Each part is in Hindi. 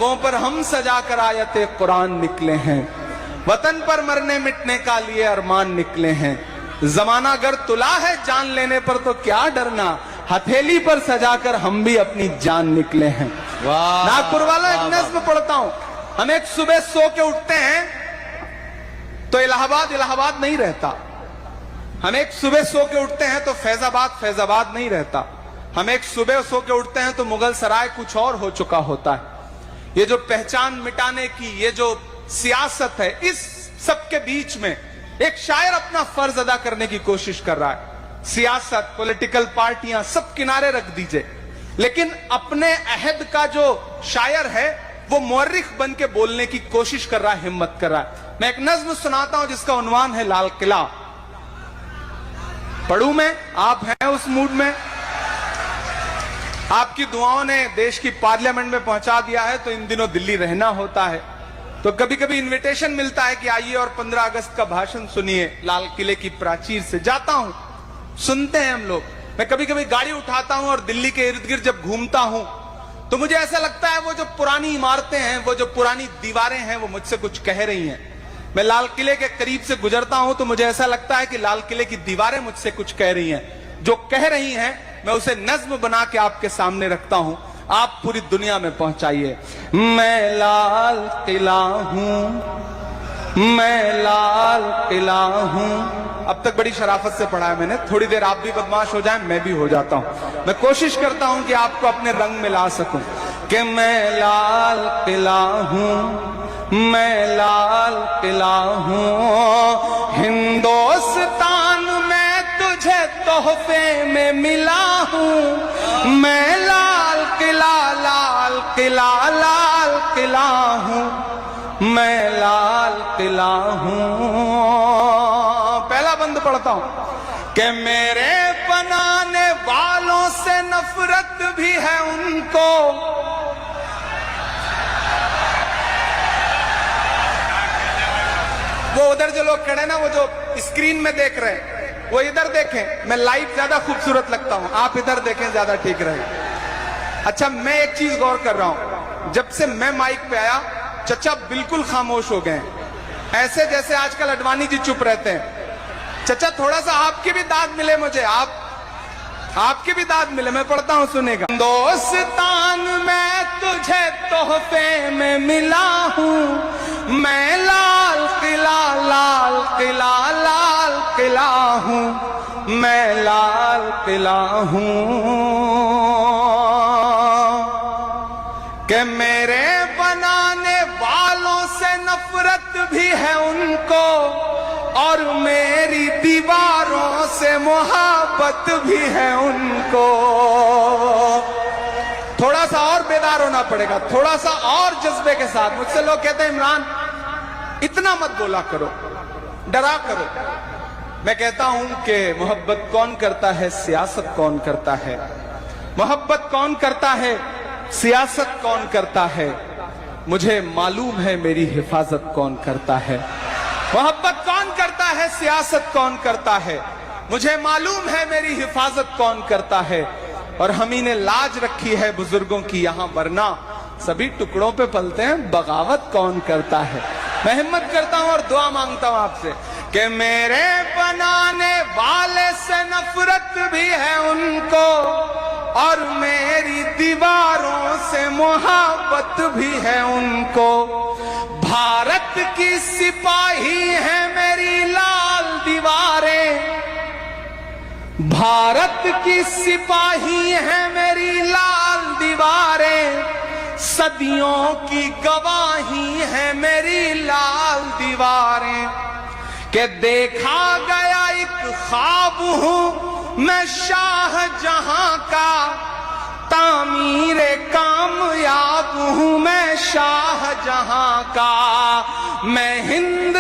वो पर हम सजा कर आयते कुरान निकले हैं, वतन पर मरने मिटने का लिए अरमान निकले हैं। जमाना अगर तुला है जान लेने पर तो क्या डरना, हथेली पर सजाकर हम भी अपनी जान निकले हैं। नागपुर वाला एक नज्म पढ़ता हूं। हम एक सुबह सो के उठते हैं तो इलाहाबाद इलाहाबाद नहीं रहता। हम एक सुबह सो के उठते हैं तो फैजाबाद फैजाबाद नहीं रहता। हम एक सुबह सो के उठते हैं तो मुगल सराय कुछ और हो चुका होता है। ये जो पहचान मिटाने की ये जो सियासत है, इस सबके बीच में एक शायर अपना फर्ज अदा करने की कोशिश कर रहा है। सियासत, पॉलिटिकल पार्टियां सब किनारे रख दीजिए, लेकिन अपने अहद का जो शायर है वो मुअर्रिख बन के बोलने की कोशिश कर रहा है, हिम्मत कर रहा है। मैं एक नज्म सुनाता हूं जिसका उन्वान है लाल किला। पढ़ूं मैं? आप हैं उस मूड में? आपकी दुआओं ने देश की पार्लियामेंट में पहुंचा दिया है तो इन दिनों दिल्ली रहना होता है, तो कभी कभी इनविटेशन मिलता है कि आइए और 15 अगस्त का भाषण सुनिए लाल किले की प्राचीर से। जाता हूं, सुनते हैं हम लोग। मैं कभी कभी गाड़ी उठाता हूं और दिल्ली के इर्द गिर्द जब घूमता हूं तो मुझे ऐसा लगता है वो जो पुरानी इमारतें हैं, वो जो पुरानी दीवारें हैं, वो मुझसे कुछ कह रही हैं। मैं लाल किले के करीब से गुजरता हूं तो मुझे ऐसा लगता है कि लाल किले की दीवारें मुझसे कुछ कह रही हैं। जो कह रही हैं मैं उसे नज्म बना के आपके सामने रखता हूं, आप पूरी दुनिया में पहुंचाइए। मैं लाल किला हूं, मैं लाल किला हूं। अब तक बड़ी शराफत से पढ़ा है मैंने, थोड़ी देर आप भी बदमाश हो जाएं, मैं भी हो जाता हूं। मैं कोशिश करता हूं कि आपको अपने रंग में ला सकूं कि मैं लाल किला हूं, मैं लाल किला हूं। हिंदुस्तान में तुझे तोहफे में मिला हूं, मैं लाल किला लाल किला लाल किला हूं, मैं लाल किला हूं। पहला बंद पढ़ता हूं कि मेरे बनाने वालों से नफरत भी है उनको, वो उधर जो लोग खड़े ना, वो जो स्क्रीन में देख रहे हैं वो इधर देखें। मैं लाइव ज्यादा खूबसूरत लगता हूं, आप इधर देखें, ज्यादा ठीक रहेगा। अच्छा, मैं एक चीज गौर कर रहा हूं, जब से मैं माइक पे आया चचा बिल्कुल खामोश हो गए, ऐसे जैसे आजकल अडवाणी जी चुप रहते हैं। चचा थोड़ा सा आपकी भी दाद मिले मुझे, आपकी भी दाद मिले। मैं पढ़ता हूं, सुनेगा। हिंदुस्तान में तुझे तोहफे में मिला हूं, मैं लाल किला लाल किला लाल किला हूं, मैं लाल किला हूं। कि मेरे बनाने वालों से नफरत भी है उनको और मेरी दीवारों से मोहब्बत भी है उनको। थोड़ा सा और बेदार होना पड़ेगा, थोड़ा सा और जज्बे के साथ। मुझसे लोग कहते हैं इमरान इतना मत बोला करो, डरा करो। मैं कहता हूं कि मोहब्बत कौन करता है, सियासत कौन करता है। मोहब्बत कौन करता है, सियासत कौन करता है। मुझे मालूम है मेरी हिफाजत कौन करता है। मोहब्बत कौन करता है, सियासत कौन करता है। मुझे मालूम है मेरी हिफाजत कौन करता है। और हम ही ने लाज रखी है बुजुर्गों की यहाँ, वरना सभी टुकड़ों पे पलते हैं, बगावत कौन करता है। मैं हिम्मत करता हूं और दुआ मांगता हूं आपसे कि मेरे बनाने वाले से नफरत भी है उनको और मेरी दीवारों से मोहब्बत भी है उनको। भारत की सिपाही है मेरी लाल दीवारें, भारत की सिपाही है मेरी लाल दीवारें, सदियों की गवाही है मेरी लाल दीवारें। कि देखा गया एक ख्वाब हूं मैं शाहजहां का, तामीरे कामयाब हूं मैं शाहजहां का। मैं हिंद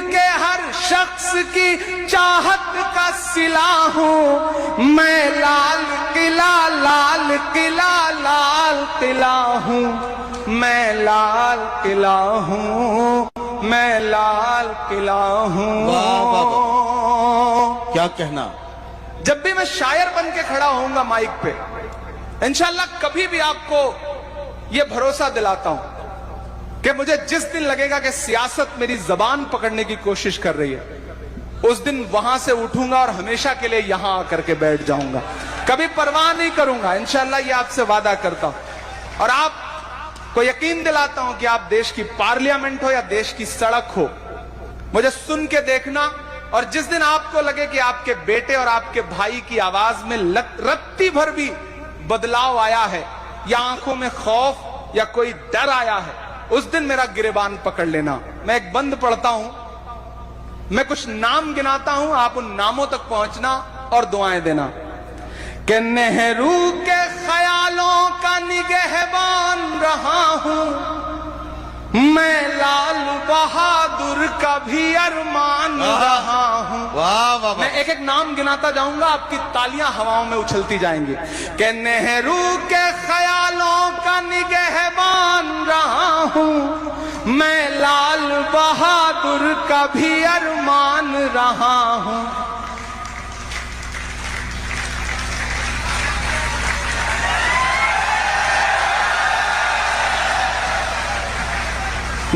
के हर शख्स की चाहत का सिला हूं, मैं लाल किला लाल किला लाल किला हूं, मैं लाल किला हूं, मैं लाल किला हूं। वाह वाह, क्या कहना। जब भी मैं शायर बन के खड़ा होऊंगा माइक पे, इंशाल्लाह कभी भी आपको यह भरोसा दिलाता हूं कि मुझे जिस दिन लगेगा कि सियासत मेरी जबान पकड़ने की कोशिश कर रही है, उस दिन वहां से उठूंगा और हमेशा के लिए यहां आकर के बैठ जाऊंगा, कभी परवाह नहीं करूंगा। इंशाल्लाह ये आपसे वादा करता हूं और आपको यकीन दिलाता हूं कि आप देश की पार्लियामेंट हो या देश की सड़क हो, मुझे सुन के देखना, और जिस दिन आपको लगे कि आपके बेटे और आपके भाई की आवाज में रत्ती भर भी बदलाव आया है, या आंखों में खौफ या कोई डर आया है, उस दिन मेरा गिरेबान पकड़ लेना। मैं एक बंद पढ़ता हूं, मैं कुछ नाम गिनाता हूं, आप उन नामों तक पहुंचना और दुआएं देना। कि नेहरू के ख्यालों का निगहबान रहा हूं मैं, लाल बहादुर का भी अरमान रहा हूं। वाह वाह, मैं एक एक नाम गिनाता जाऊंगा, आपकी तालियां हवाओं में उछलती जाएंगी। कि नेहरू के ख्यालों का निगहबान रहा हूं मैं, लाल बहादुर का भी अरमान रहा हूं।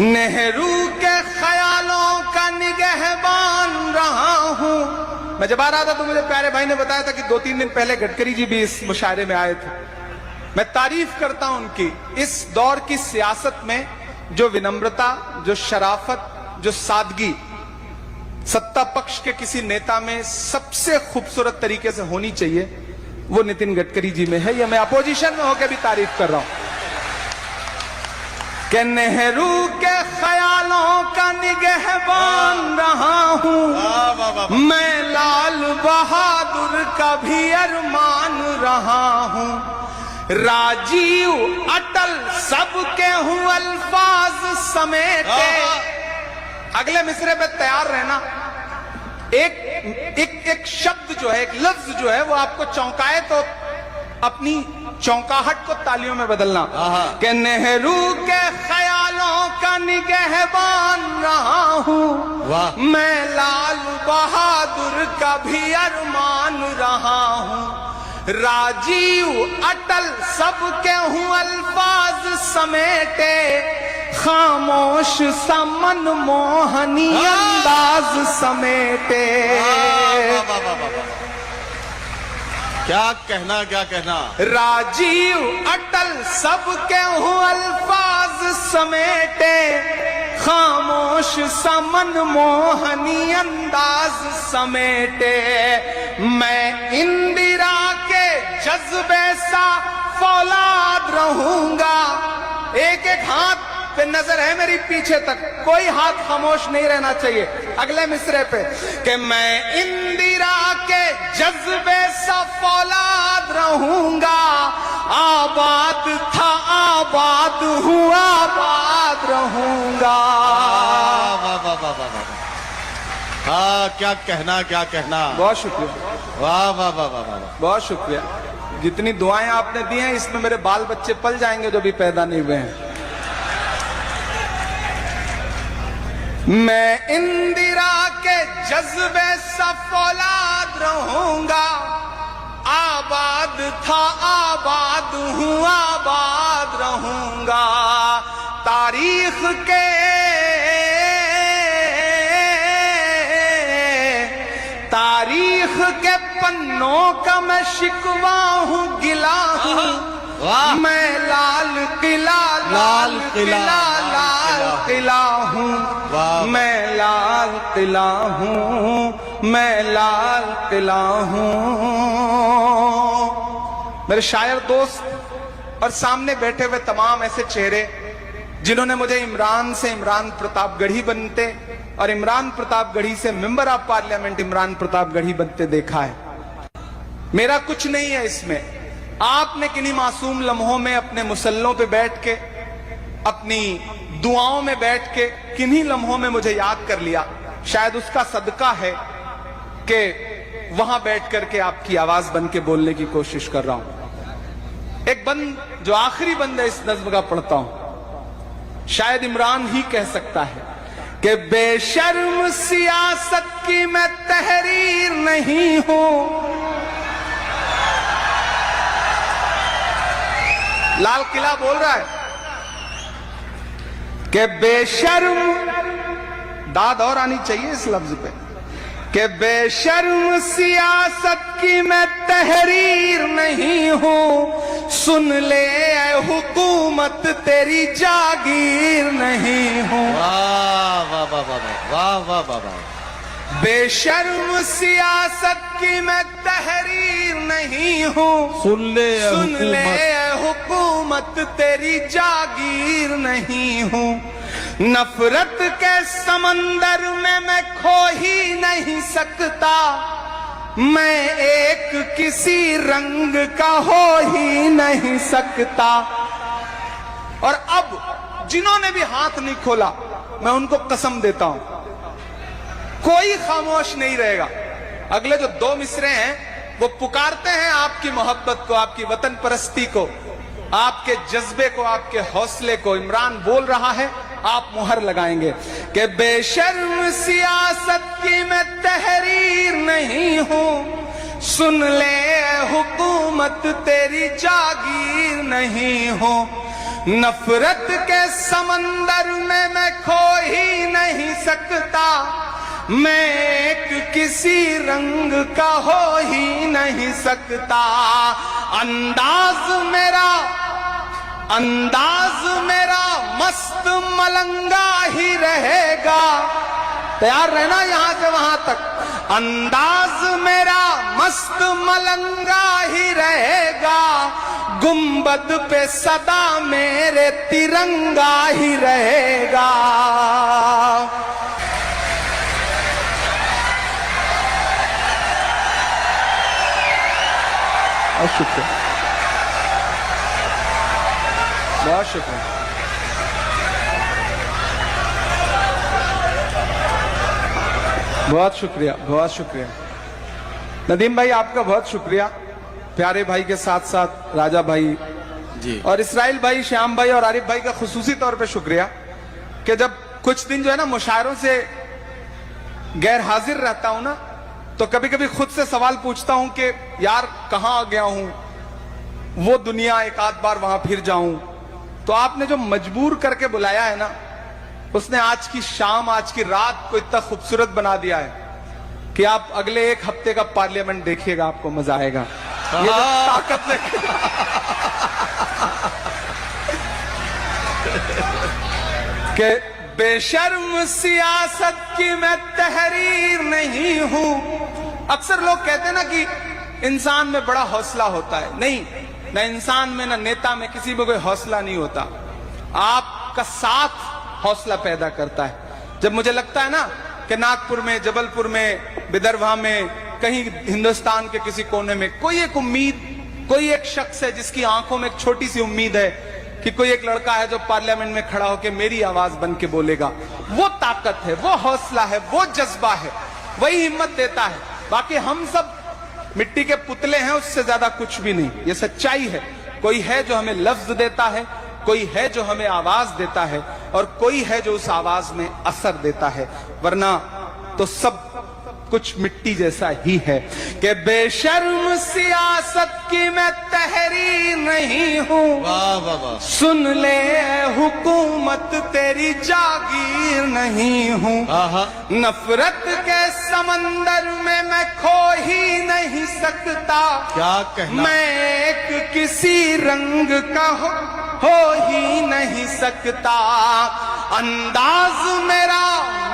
नेहरू के ख्यालों का निगहबान रहा हूं। मैं जब आ रहा था तो मुझे प्यारे भाई ने बताया था कि 2-3 दिन पहले गडकरी जी भी इस मुशायरे में आए थे। मैं तारीफ करता हूं उनकी, इस दौर की सियासत में जो विनम्रता, जो शराफत, जो सादगी सत्ता पक्ष के किसी नेता में सबसे खूबसूरत तरीके से होनी चाहिए, वो नितिन गडकरी जी में है। ये मैं अपोजिशन में होकर भी तारीफ कर रहा हूं कि नेहरू के ख्यालों का निगहबान रहा हूं मैं, लाल बहादुर का भी अरमान रहा हूं। राजीव अटल सबके हूं अल्फाज समेटे। अगले मिसरे पे तैयार रहना। एक शब्द जो है, एक लफ्ज जो है, वो आपको चौंकाए तो अपनी चौंकाहट को तालियों में बदलना। कि नेहरू के ख्यालों का निगहबान रहा हूं मैं, लाल बहादुर का भी अरमान रहा हूं। राजीव अटल सबके हूं अल्फाज समेटे, खामोश सा मनमोहनी अंदाज समेटे। क्या कहना, क्या कहना। राजीव अटल सबके हूं अल्फाज समेटे, खामोश सा मनमोहनी अंदाज समेटे। मैं इंदिरा के जज्बे सा फौलाद रहूंगा। एक एक हाथ पे नजर है मेरी पीछे तक, कोई हाथ खामोश नहीं रहना चाहिए। अगले मिसरे पे कि मैं इंदिरा के जज्बे सा फौलाद रहूंगा, आबाद था आबाद हूँ आबाद रहूंगा। हाँ, क्या कहना, क्या कहना। बहुत शुक्रिया। वाह वाह वाह वाह वाह, बहुत शुक्रिया। जितनी दुआएं आपने दी हैं, इसमें मेरे बाल बच्चे पल जाएंगे जो भी पैदा नहीं हुए हैं। मैं इंदिरा के जज्बे सा फौलाद रहूंगा, आबाद था आबाद हूँ आबाद रहूंगा। तारीख के पन्नों का मैं शिकवा हूँ गिला हूँ मैं, लाल किला लाल किला लाल किला हूँ मैं, लाल किला हूँ मैं, लाल किला हूँ। मेरे शायर दोस्त और सामने बैठे हुए तमाम ऐसे चेहरे जिन्होंने मुझे इमरान से इमरान प्रतापगढ़ी बनते और इमरान प्रतापगढ़ी से member of parliament Imran Pratapgarhi बनते देखा है। मेरा कुछ नहीं है इसमें। आपने किन्हीं मासूम लम्हों में अपने मुसल्लों पे बैठ के, अपनी दुआओं में बैठ के किन्हीं लम्हों में मुझे याद कर लिया। शायद उसका सदका है कि वहां बैठ करके आपकी आवाज बन के बोलने की कोशिश कर रहा हूं। एक बंद जो आखिरी बंद है इस नज्म का पढ़ता हूं। शायद इमरान ही कह सकता है कि बेशर्म सियासत की मैं तहरीर नहीं हूं, लाल किला बोल रहा है कि बेशर्म, दाद और आनी चाहिए इस लफ्ज पे, कि बेशर्म सियासत की मैं तहरीर नहीं हूं, सुन ले ऐ हुकूमत तेरी जागीर नहीं हूं। वाह वाह वाह वाह वाह वाह वाह वाह। बेशर्म सियासत की मैं तहरीर नहीं हूं, सुन ले ऐ हुकूमत तेरी जागीर नहीं हूं। नफरत के समंदर में मैं खो ही नहीं सकता, मैं एक किसी रंग का हो ही नहीं सकता। और अब जिन्होंने भी हाथ नहीं खोला मैं उनको कसम देता हूं, कोई खामोश नहीं रहेगा। अगले जो दो मिसरे हैं वो पुकारते हैं आपकी मोहब्बत को, आपकी वतन परस्ती को, आपके जज्बे को, आपके हौसले को। इमरान बोल रहा है, आप मुहर लगाएंगे कि बेशर्म सियासत की मैं तहरीर नहीं हूं, सुन ले हुकूमत तेरी जागीर नहीं हूं। नफरत के समंदर में मैं खो ही नहीं सकता, मैं एक किसी रंग का हो ही नहीं सकता। अंदाज मेरा मस्त मलंगा ही रहेगा। तैयार रहना यहां से वहां तक। अंदाज मेरा मस्त मलंगा ही रहेगा, गुंबद पे सदा मेरे तिरंगा ही रहेगा। बहुत शुक्रिया, बहुत शुक्रिया। बहुत शुक्रिया, बहुत शुक्रिया नदीम भाई, आपका बहुत शुक्रिया। प्यारे भाई के साथ साथ राजा भाई जी और इसराइल भाई, श्याम भाई और आरिफ भाई का खुसूसी तौर पे शुक्रिया कि जब कुछ दिन जो है ना मुशायरों से गैर हाजिर रहता हूं ना, तो कभी कभी खुद से सवाल पूछता हूं कि यार कहां आ गया हूं, वो दुनिया एक आध बार वहां फिर जाऊं। तो आपने जो मजबूर करके बुलाया है ना, उसने आज की शाम, आज की रात को इतना खूबसूरत बना दिया है कि आप अगले एक हफ्ते का पार्लियामेंट देखिएगा, आपको मजा आएगा। ये जो ताकत कि बेशर्म सियासत की मैं तहरीर नहीं हूं। अक्सर लोग कहते हैं ना कि इंसान में बड़ा हौसला होता है। नहीं, ना इंसान में, ना नेता में, किसी में कोई हौसला नहीं होता। आपका साथ हौसला पैदा करता है। जब मुझे लगता है ना कि नागपुर में, जबलपुर में, विदर्भा में, कहीं हिंदुस्तान के किसी कोने में कोई एक उम्मीद, कोई एक शख्स है जिसकी आंखों में एक छोटी सी उम्मीद है कि कोई एक लड़का है जो पार्लियामेंट में खड़ा होकर मेरी आवाज बन के बोलेगा, वो ताकत है, वो हौसला है, वो जज्बा है, वही हिम्मत देता है। बाकी हम सब मिट्टी के पुतले हैं, उससे ज्यादा कुछ भी नहीं। ये सच्चाई है। कोई है जो हमें लफ्ज देता है, कोई है जो हमें आवाज देता है, और कोई है जो उस आवाज में असर देता है, वरना तो सब कुछ मिट्टी जैसा ही है। कि बेशर्म सियासत की मैं तहरीर नहीं हूं, वाह वाह वाह। सुन ले हुकूमत तेरी जागीर नहीं हूं। नफरत के समंदर में मैं खो ही नहीं सकता, क्या कहना। मैं एक किसी रंग का हो ही नहीं सकता। अंदाज मेरा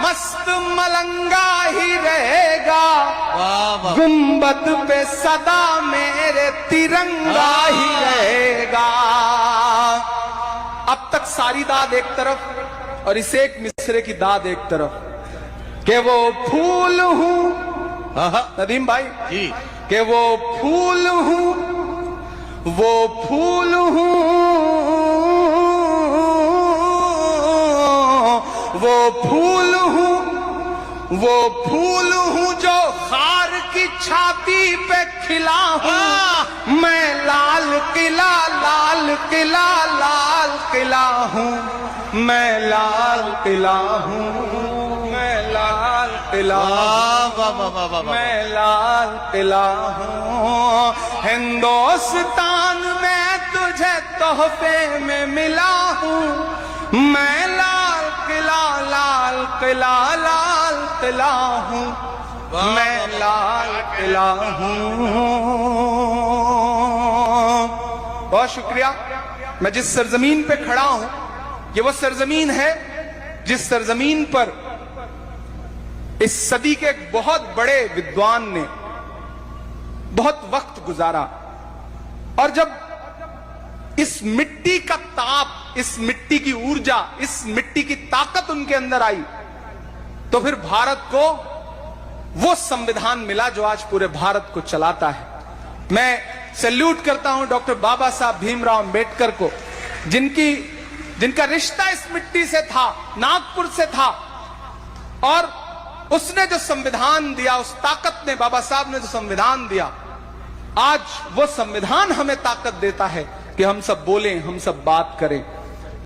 मस्त मलंगा ही रहेगा, वाह वाह। गुंबद पे सदा मेरे तिरंगा ही रहेगा। अब तक सारी दाद एक तरफ और इसे एक मिसरे की दाद एक तरफ, कि वो फूल हूं, नदीम भाई जी, कि वो फूल हूं, वो फूल हूं, वो फूल हूं, वो फूल हूं जो खार की छाती पे खिला हूं। मैं लाल किला, लाल किला, लाल किला हूं, मैं लाल किला हूं, मैं लाल किला, मैं लाल किला हूं। हिंदुस्तान में तू तुझे तोहफे में मिला हूं, मैं लाल किला लाल किला लाल किला हूं, मैं लाल किला हूं। बहुत शुक्रिया। मैं जिस सरजमीन पे खड़ा हूं, ये वो सरजमीन है जिस सरजमीन पर इस सदी के एक बहुत बड़े विद्वान ने बहुत वक्त गुजारा। और जब इस मिट्टी का ताप, इस मिट्टी की ऊर्जा, इस मिट्टी की ताकत उनके अंदर आई, तो फिर भारत को वो संविधान मिला जो आज पूरे भारत को चलाता है। मैं सैल्यूट करता हूं डॉक्टर बाबा साहब भीमराव अंबेडकर को, जिनका रिश्ता इस मिट्टी से था, नागपुर से था। और उसने जो संविधान दिया, उस ताकत ने, बाबा साहब ने जो संविधान दिया, आज वो संविधान हमें ताकत देता है कि हम सब बोलें, हम सब बात करें।